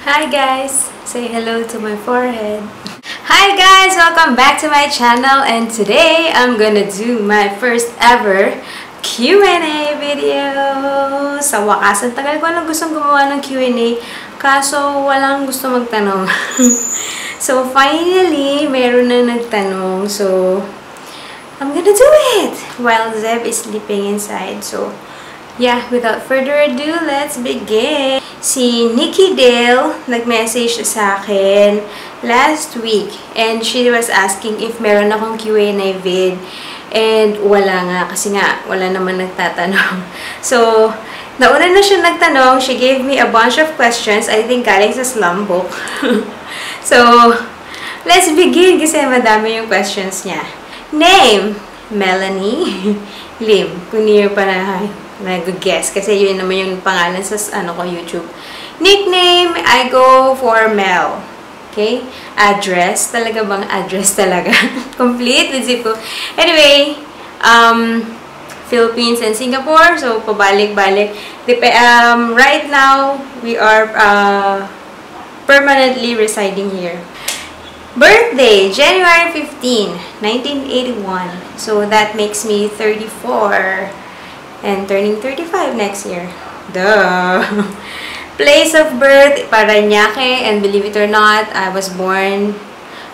Hi guys! Say hello to my forehead. Hi guys! Welcome back to my channel, and today I'm gonna do my first ever Q&A video. Sa wakas, ang tagal ko nang gustong gumawa ng Q&A, kaso walang gusto magtanong. So finally, meron na nagtanong. So I'm gonna do it while Zeb is sleeping inside. So yeah, without further ado, let's begin. Si Nikki Dale nag-message sa akin last week and she was asking if meron akong Q&A vid. And wala nga, kasi nga wala naman nagtatanong. So, nauna na siya nagtanong. She gave me a bunch of questions. I think galing sa slum book. So, let's begin kasi madami yung questions niya. Name, Melanie Lim. Kung niyo pa nag-guess kasi yun naman yung pangalan sa YouTube. Nickname, I go for Mel. Okay? Address, talaga bang address talaga? Complete with zip code. Anyway, Philippines and Singapore. So, pabalik-balik. Right now, we are permanently residing here. Birthday, January 15, 1981. So, that makes me 34. And turning 35 next year. Duh! Place of birth, Parañaque, and believe it or not, I was born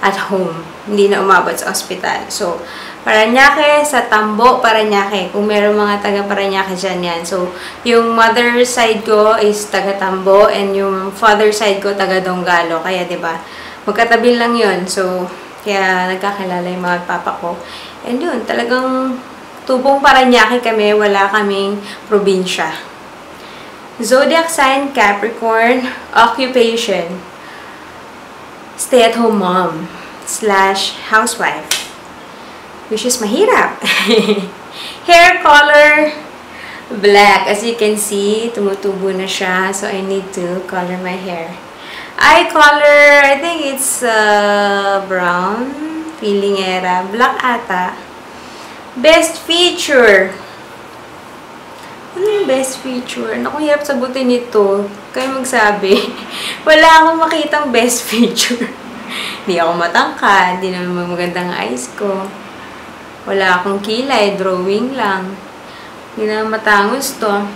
at home. Hindi na umabot sa ospital. So, Parañaque, sa Tambo, Parañaque. Kung meron mga taga-Parañaque dyan yan. So, yung mother side ko is taga-Tambo, and yung father side ko taga-Donggalo. Kaya, diba, magkatabi lang yun. So, kaya nagkakilala yung mga papa ko. And yun, talagang tubong Parañaque kami, wala kaming probinsya. Zodiac sign, Capricorn. Occupation, stay-at-home mom / housewife. Which is mahirap. Hair color, black. As you can see, tumutubo na siya. So, I need to color my hair. Eye color, I think it's brown. Feeling era. Black ata. Best feature. Ano yung best feature? Naku, hirap sagutin ito. Kayo magsabi. Wala akong makitang best feature. Hindi ako matangkad. Hindi naman magandang eyes ko. Wala akong kilay. Drawing lang. Hindi naman matangos to.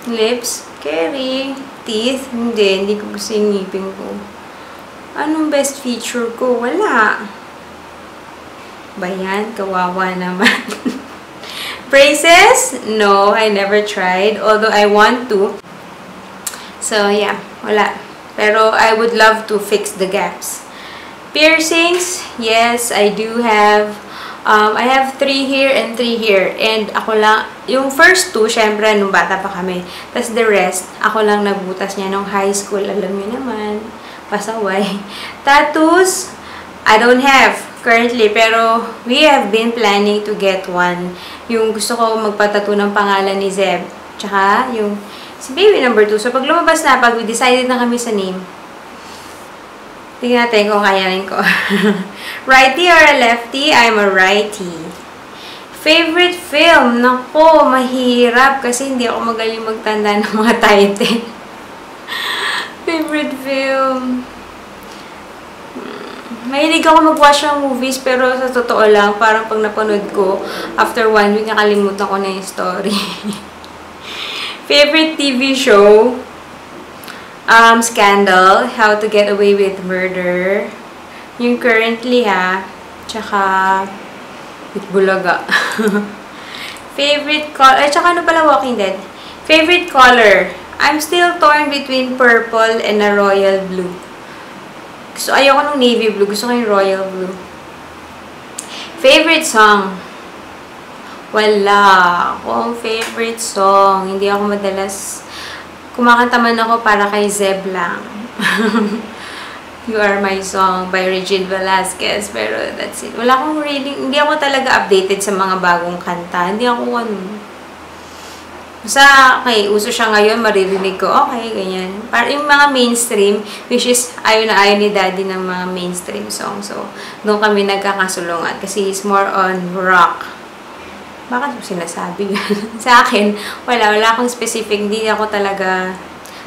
Lips. Carry. Teeth. Hindi ko gusto yung ngipin ko. Anong best feature ko? Wala. Bayan, kawawa naman. Braces? No, I never tried. Although I want to. So, yeah. Wala. Pero I would love to fix the gaps. Piercings? Yes, I do have. I have 3 here and 3 here. And ako lang, yung first 2, syempre, nung bata pa kami. Tapos the rest, ako lang nagbutas niya nung high school. Alam niyo naman. Pasaway. Tattoos? I don't have currently, pero we have been planning to get one. Yung gusto ko magpatattoo ng pangalan ni Zeb. Tsaka yung si baby number 2. So, pag lumabas na, pag we decided na kami sa name, tingnan natin kung kayanin ko. Righty or a lefty? I'm a righty. Favorite film? Nako, mahirap kasi hindi ako magaling magtanda ng mga title. Favorite film? Mahilig ako mag-watch ng movies, pero sa totoo lang, parang pag napanood ko, after 1 week, nakalimutan ko na yung story. Favorite TV show? Scandal, How to Get Away with Murder. Yung currently, tsaka, Bulaga. Favorite color, tsaka ano pala, Walking Dead. Favorite color? I'm still torn between purple and a royal blue. So, ayoko ng navy blue. Gusto ko yung royal blue. Favorite song? Wala akong favorite song. Hindi ako madalas kumakanta man ako para kay Zeb lang. You Are My Song by Regine Velasquez. Pero that's it. Wala akong really, hindi ako talaga updated sa mga bagong kanta. Hindi ako okay, uso siya ngayon, maririnig ko, okay, ganyan. Para yung mga mainstream, which is ayaw na ayaw ni Daddy ng mga mainstream song. So, doon kami nagkakasulungan kasi it's more on rock. Bakit mo sinasabi? Sa akin, wala akong specific. Hindi ako talaga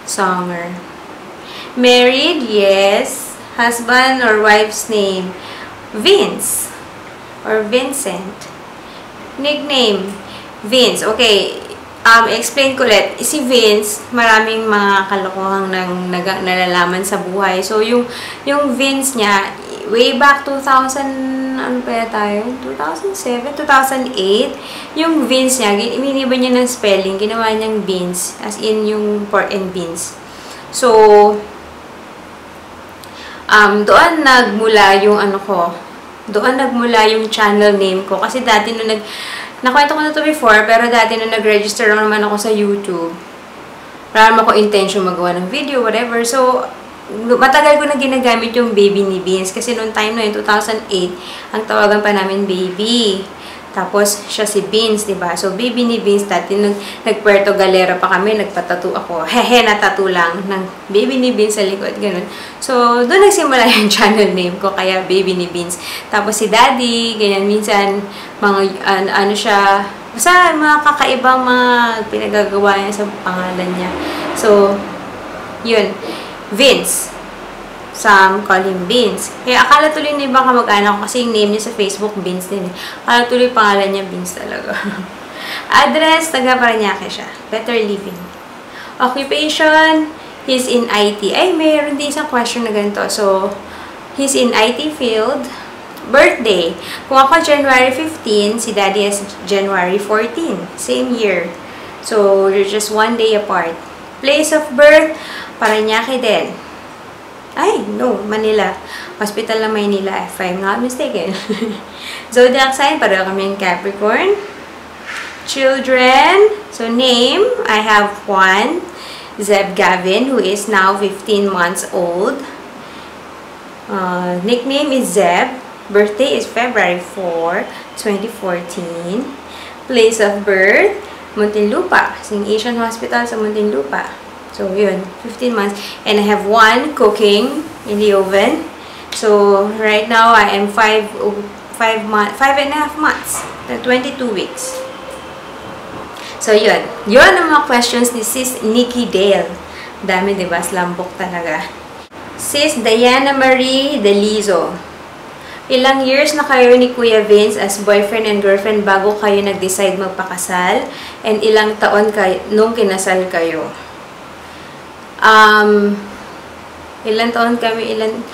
songer. Married? Yes. Husband or wife's name? Vince or Vincent. Nickname? Vince. Okay. Explain ko ulit. Si Vince, maraming mga kalokohang nalalaman sa buhay. So, yung Vince niya, way back 2000, ano pa tayo? 2007, 2008, yung Vince niya, iniba niya ng spelling, ginawa niyang beans, as in yung pork and beans. So, doon nagmula yung doon nagmula yung channel name ko. Kasi dati nung nakwento ko na to before, pero dati nung nag-register naman ako sa YouTube, wala naman ako intention magawa ng video, whatever. So, matagal ko na ginagamit yung Baby ni Beans. Kasi noong time na yun, 2008, ang tawagan pa namin Baby. Tapos, siya si Beans, diba? So, Baby ni Beans, dati nag-Puerto Galera pa kami, nagpatattoo ako. Hehe, natattoo lang ng Baby ni Beans sa likod, ganun. So, doon nagsimula yung channel name ko, kaya Baby ni Beans. Tapos, si Daddy, ganyan, minsan, mga, ano siya, basta mga kakaibang mga pinagagawa niya sa pangalan niya. So, yun. Vince. Some call him Beans. Kaya akala tuloy na iba kamag-anak ko kasi yung name niya sa Facebook, Beans din. Akala tuloy pangalan niya, Beans talaga. Address, taga Parañaque siya. Better living. Occupation, he's in IT. Ay, mayroon din isang question na ganito. So, he's in IT field. Birthday. Kung ako January 15, si Daddy is January 14. Same year. So, you're just one day apart. Place of birth, Parañaque din. Ay, no, Manila. Hospital ng Maynila, if I'm not mistaken. Zodiac sign, pareho kami yung Capricorn. Children, so name, I have one. Zeb Gavin, who is now 15 months old. Nickname is Zeb. Birthday is February 4, 2014. Place of birth, Muntinlupa. Sing Asian Hospital sa Muntinlupa. So, yun, 15 months. And I have one cooking in the oven. So, right now, I am 5.5 months. 22 weeks. So, yun. Yun ang mga questions ni Sis Nikki Dale. Dami, diba? Slambok talaga. Sis Diana Marie Delizo. Ilang years na kayo ni Kuya Vince as boyfriend and girlfriend bago kayo nag-decide magpakasal? And ilang taon kayo nung kinasal kayo? Ilan taon kami, ilan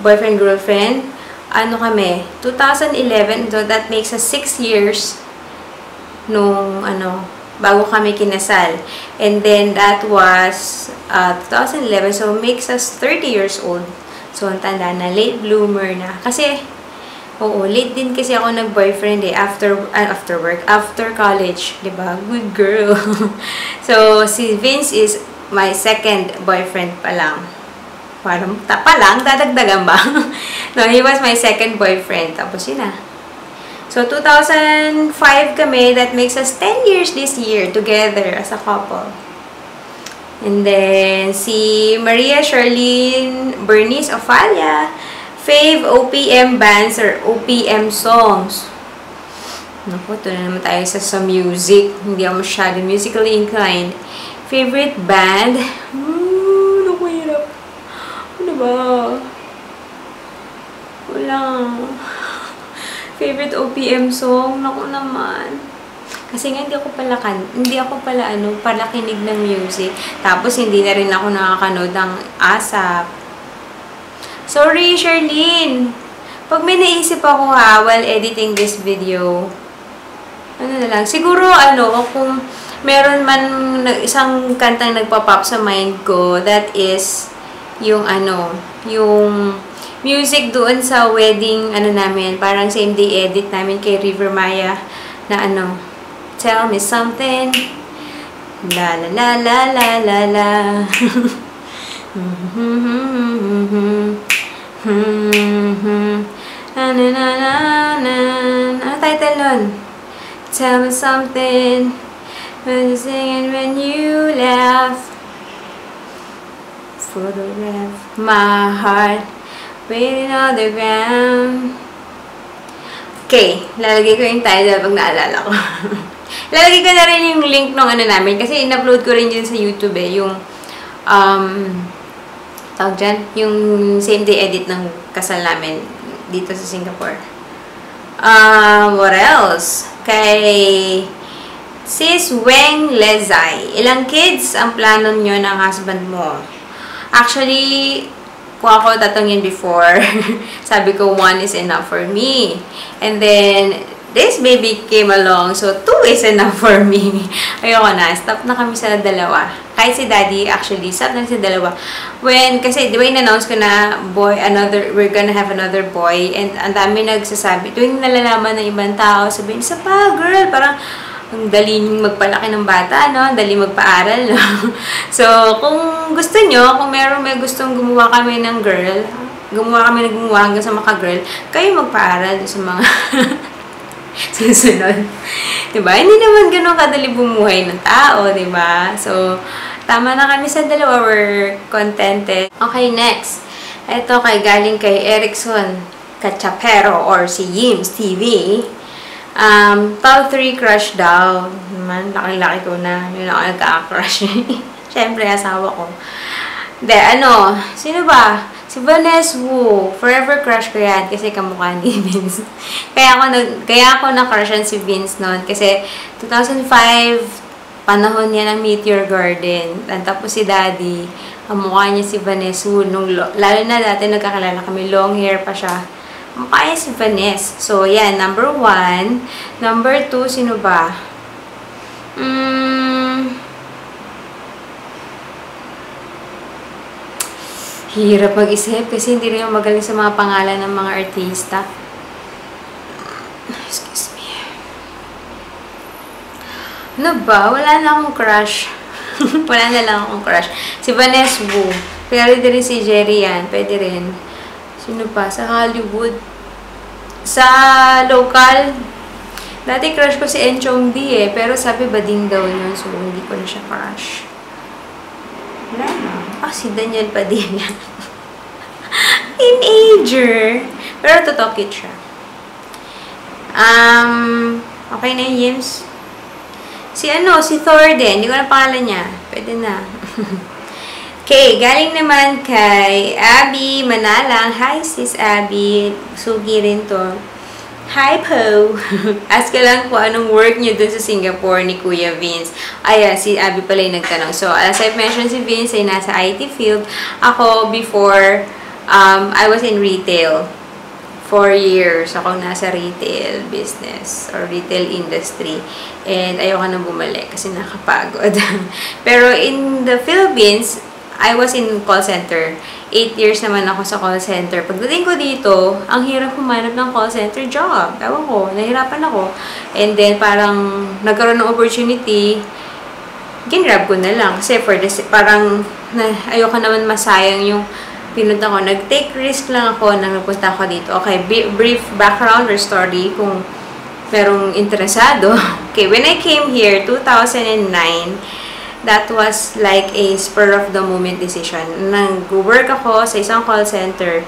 boyfriend, girlfriend, ano kami, 2011, so that makes us 6 years nung, bago kami kinasal. And then, that was 2011, so makes us 30 years old. So, ang tanda na, late bloomer na. Kasi, oo, late din kasi ako nag-boyfriend after work, after college, diba? Good girl. So, si Vince is my second boyfriend pa lang. Parang pa lang, dadagdagan ba? No, he was my second boyfriend. Tapos yun na. So, 2005 kami. That makes us 10 years this year together as a couple. And then, si Maria Charlene Bernice Ofalia. Fave OPM bands or OPM songs. Naku, ito na naman tayo sa music. Hindi ako masyado musically inclined. Favorite band? Naku, hirap. Ano ba? Wala. Favorite OPM song? Naku naman. Kasi nga hindi ako pala palakinig ng music. Tapos hindi na rin ako nakakanood ng ASAP. Sorry, Charlene. Pag may naisip ako while editing this video, ano na lang, siguro kung meron man isang kantang nagpa-pop sa mind ko, that is yung yung music doon sa wedding namin, parang same day edit namin kay River Maya na Tell Me Something, la la la la la la la. Ano title nun? Tell me something when you sing and when you laugh. Photograph my heart waiting on the ground. Okay, lalagay ko yung title pag naalala ko. Lalagay ko na rin yung link ng namin kasi in-upload ko rin yun sa YouTube yung tawag dyan, yung same day edit ng kasal namin dito sa Singapore. What else? Kay Sis Weng Lezay. Ilang kids ang plano nyo ng husband mo? Actually, kung ako tatangin before, sabi ko 1 is enough for me. And then, this baby came along, so 2 is enough for me. Ayoko na, stop na kami sa 2. Kahit si daddy, actually, stop na sa 2. Kasi, di ba in-announce ko na, we're gonna have another boy, and ang dami nagsasabi, tuwing nalalaman ng ibang tao, sabihin, isa pa, girl, parang, ang dali magpalaki ng bata, no? Ang dali magpaaral, no? So, kung gusto nyo, kung may gustong gumawa kami ng girl, gumawa hanggang sa maka-girl, kayo magpaaral sa mga susunod. Diba? Hindi naman ganun kadali bumuhay ng tao, diba? So, tama na kami sa 2. We're contented. Okay, next. Ito galing kay Erickson Cachapero or si Yims TV. Top 3 crush daw. Man, laki-laki ko na. Yun ako nagka-crush. Siyempre, asawa ko. Sino ba? Si Vanessa Wu. Forever crush ko yan kasi kamukha ni Vince. kaya ako na-crushan si Vince noon kasi 2005, panahon niya ng Meteor Garden. Tapos si Daddy, ang mukha niya si Vanessa Wu. Lalo na dati nagkakilala kami, long hair pa siya. Mukha niya si Vanessa. So, yan. Number 1. Number 2, sino ba? Hirap mag-isip kasi hindi rin magaling sa mga pangalan ng mga artista. Excuse me. Ano ba? Wala na akong crush. Wala na lang akong crush. Si Vanessa Wu. Pwede rin si Jerry yan. Pwede rin. Sino pa? Sa Hollywood. Sa local. Dati crush ko si Enchong D pero sabi bading daw yun. So, hindi ko na siya crush. Wala na. Si Daniel Padilla. Teenager. Pero totoo cute siya. Okay na yung Yims. Si Thor din. Hindi ko na pangalan niya. Pwede na. Okay, galing naman kay Abby Manalang. Hi, sis Abby. Sugi rin to. Hi po. Ask ka lang po anong work niyo dun sa Singapore ni Kuya Vince. Ayan, si Abby pala yung nagtanong. So, as I've mentioned, si Vince ay nasa IT field. Ako, before, I was in retail. 4 years ako nasa retail business or retail industry. And ayoko na bumalik kasi nakapagod. Pero in the Philippines, I was in call center. 8 years naman ako sa call center. Pagdating ko dito, ang hirap humanap ng call center job. Ewan ko, nahirapan ako. And then, parang nagkaroon ng opportunity, ginrab ko na lang. Kasi parang ayoko naman masayang yung pinunta ko. Nag-take risk lang ako nang napunta ako dito. Okay, brief background or story kung merong interesado. Okay, when I came here, 2009, that was like a spur-of-the-moment decision. Nag-work ako sa isang call center.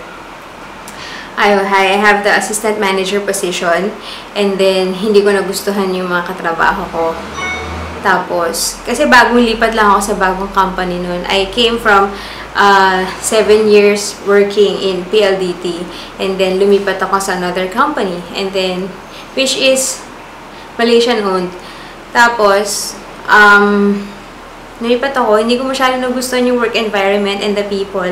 I have the assistant manager position. And then, hindi ko nagustuhan yung mga katrabaho ko. Tapos, kasi bagong lipat lang ako sa bagong company noon. I came from 7 years working in PLDT. And then, lumipat ako sa another company. And then, which is Malaysian-owned. Tapos, nalipat ako, hindi ko masyadong nagustuhan yung work environment and the people.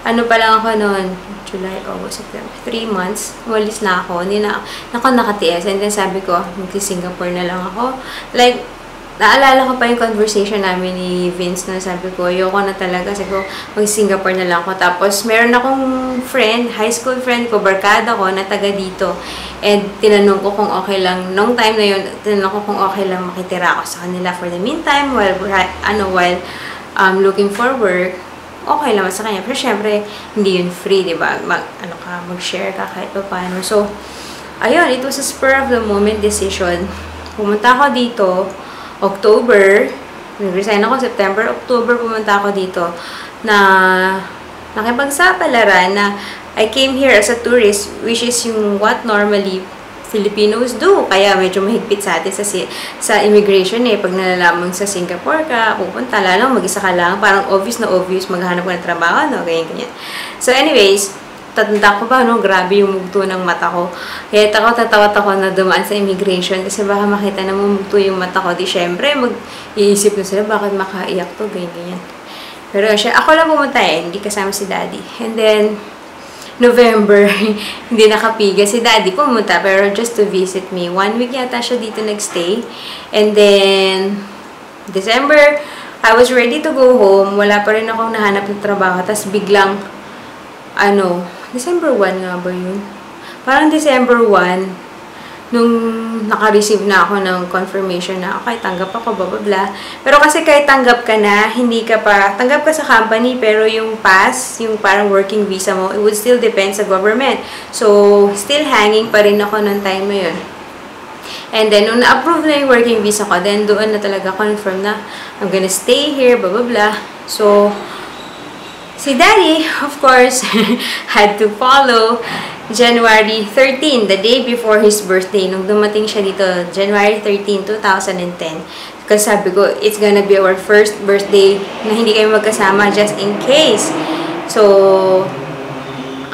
Ano pa lang ako noon, July, August, September, 3 months, umalis na ako, hindi na ako nakatiis. And then sabi ko, mag-Singapore na lang ako. Like, naalala ko pa yung conversation namin ni Vince na sabi ko, ayoko na talaga, sabi ko, mag-Singapore na lang ako. Tapos, meron akong friend, high school friend ko, barkada ko, na taga dito. And tinanong ko kung okay lang, nung time na yun, tinanong ko kung okay lang makitira ako sa kanila for the meantime, while looking for work, okay lang sa kanya. Pero syempre, hindi yun free, diba? Mag-share ka kahit pa paano. So, ayun, it was a spur of the moment decision. Pumunta ako dito, October, nag-resign ako September, October pumunta ako dito na nakipagsapalaran na I came here as a tourist, which is yung what normally Filipinos do. Kaya medyo mahigpit sa atin sa immigration eh. Pag nalalaman sa Singapore ka, pupunta, lalo mag-isa ka lang, parang obvious na obvious, maghanap ka ng trabaho, no? Ganyan. So anyways, tatanda ko ba, no? Grabe yung mugto ng mata ko. Kaya tatawat ako na dumaan sa immigration kasi baka makita na mugto yung mata ko. Di syempre, mag-iisip na sila, bakit makaiyak to, ganyan. Pero ako lang pumunta eh, hindi kasama si Daddy. And then, November, hindi nakapigil. Si Daddy pumunta, pero just to visit me. 1 week yata siya dito nagstay. And then, December, I was ready to go home. Wala pa rin akong nahanap ng trabaho. Tapos biglang, December 1 nga ba yun? Parang December 1, nung naka-receive na ako ng confirmation na, okay, tanggap ako, blah, blah, blah. Pero kasi kahit tanggap ka na, tanggap ka sa company, pero yung pass, yung parang working visa mo, it would still depend sa government. So, still hanging pa rin ako ng time na yun. And then, nung na-approve na yung working visa ko, then doon na talaga confirm na, I'm gonna stay here, blah, blah, blah. So, si Daddy, of course, had to follow January 13, the day before his birthday. Nung dumating siya dito, January 13, 2010. Kasi sabi ko, it's gonna be our first birthday na hindi kayo magkasama just in case. So,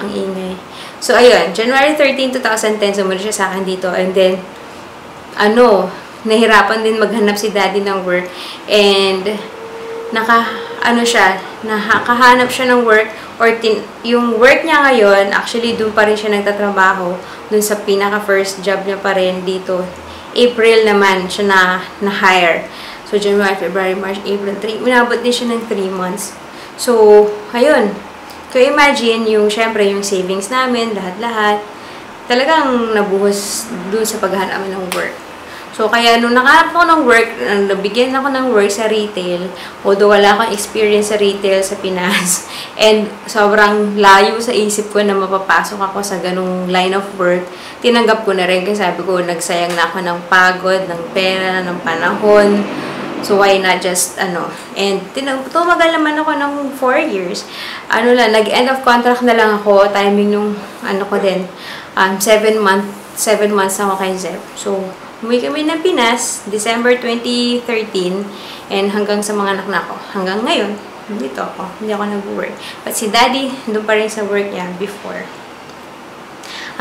ang ingay. So, ayun, January 13, 2010, sumunod siya sa akin dito. And then, nahirapan din maghanap si Daddy ng work. And, nakahanap siya ng work, or yung work niya ngayon, actually, doon pa rin siya nagtatrabaho, doon sa pinaka-first job niya pa rin dito. April naman siya na-hire. So, January, February, March, April, 3. Minabot din siya ng 3 months. So, ayun. Kaya imagine, syempre, yung savings namin, lahat-lahat, talagang nabuhos doon sa paghahanap ng work. So, kaya nung nakahanap ako ng work, nabigyan ako ng work sa retail, although wala akong experience sa retail sa Pinas, and sobrang layo sa isip ko na mapapasok ako sa ganung line of work, tinanggap ko na rin kasi sabi ko, nagsayang na ako ng pagod, ng pera, ng panahon. So, why not just, and tumagal naman ako ng 4 years. Nag-end of contract na lang ako, timing nung, 7 months ako kay Zep. So, umuwi kami ng Pinas, December 2013, and hanggang sa mga anak na ako. Hanggang ngayon, dito ako. Hindi ako nag-work. But si Daddy, doon pa rin sa work niya before.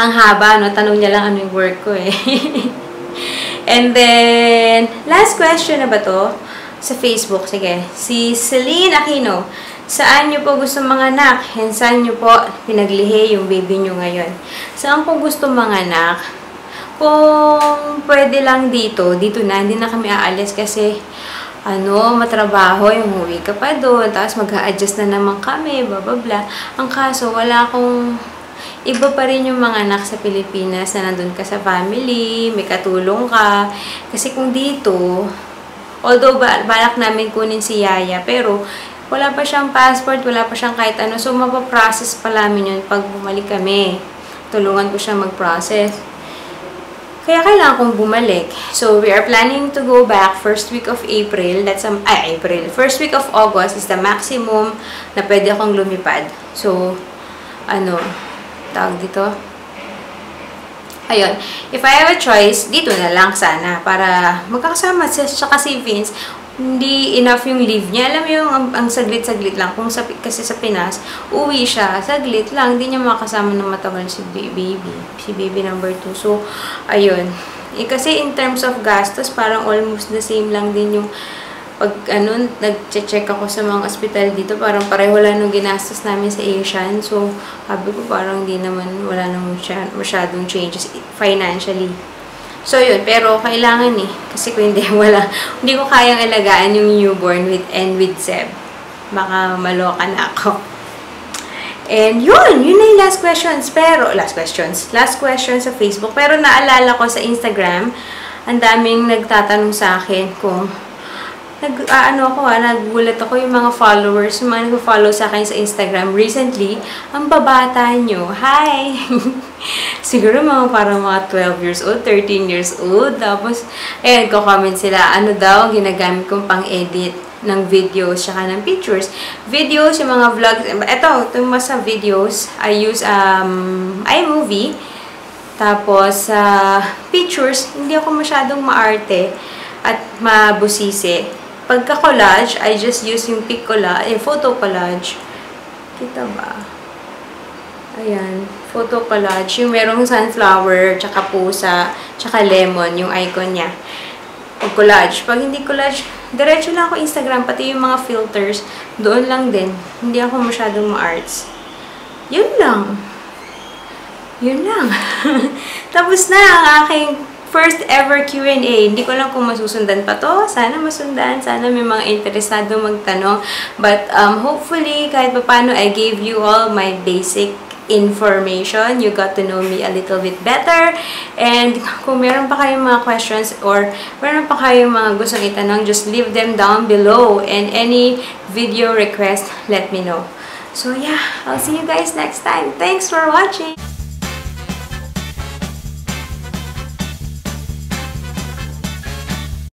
Ang haba, tanong niya lang ano yung work ko eh. And then, last question na ba to? Sa Facebook, sige. Si Celine Aquino, saan nyo po gusto mga anak? And saan nyo po pinaglihi yung baby nyo ngayon? Saan po gusto mga anak? Kung pwede lang dito na, hindi na kami aalis kasi, matrabaho, yung uwi ka pa doon, tapos mag-a-adjust na naman kami, blah, blah, blah. Ang kaso, wala akong, iba pa rin yung mga anak sa Pilipinas na nandun ka sa family, may katulong ka. Kasi kung dito, although balak namin kunin si Yaya, pero wala pa siyang passport, wala pa siyang kahit ano, so mapaprocess pa namin yun pag bumalik kami. Tulungan ko siya mag-process. Kaya kailangan kong bumalik. So, we are planning to go back first week of April. First week of August is the maximum na pwede akong lumipad. So, tawag dito? Ayun. If I have a choice, dito na lang sana para magkakasama siya si Vince. Hindi enough yung leave niya. Alam mo yung ang saglit-saglit lang. Kasi sa Pinas, uwi siya. Saglit lang. Hindi niya makasama ng matagal si baby. Si baby number 2. So, ayun. Kasi in terms of gastos, parang almost the same lang din yung pag nag-check ako sa mga ospital dito, parang pareho lang nung ginastos namin sa Asian. So, sabi ko parang wala naman masyadong changes financially. So, yun. Pero, kailangan kasi kung hindi, hindi ko kayang alagaan yung newborn with Zeb. Baka maloka na ako. And, yun na yung last questions sa Facebook. Pero, naalala ko sa Instagram, ang daming nagtatanong sa akin kung nagulat ako yung mga followers, yung mga nag-follow sa akin sa Instagram recently, ang babata nyo. Hi! Siguro parang mga 12 years old, 13 years old. Tapos, ko-comment sila, daw ang ginagamit kong pang-edit ng videos, saka ng pictures. Videos, yung mga vlogs. Itong sa videos, I use iMovie. Tapos, sa pictures, hindi ako masyadong maarte at mabusisi. Pagka-collage, I just use yung photo collage. Kita ba? Ayan, photo collage. Yung merong sunflower, tsaka pusa, tsaka lemon, yung icon niya. Pag collage. Pag hindi collage, diretso lang ako Instagram, pati yung mga filters, doon lang din. Hindi ako masyadong ma-arts. Yun lang. Yun lang. Tapos na ang aking first ever Q&A. Hindi ko lang kung masusundan pa to. Sana masundan. Sana may mga interesado magtanong. But hopefully, kahit paano, I gave you all my basic information. You got to know me a little bit better. And kung meron pa kayong mga questions or meron pa kayong mga gustong itanong, just leave them down below. And any video request, let me know. So yeah, I'll see you guys next time. Thanks for watching!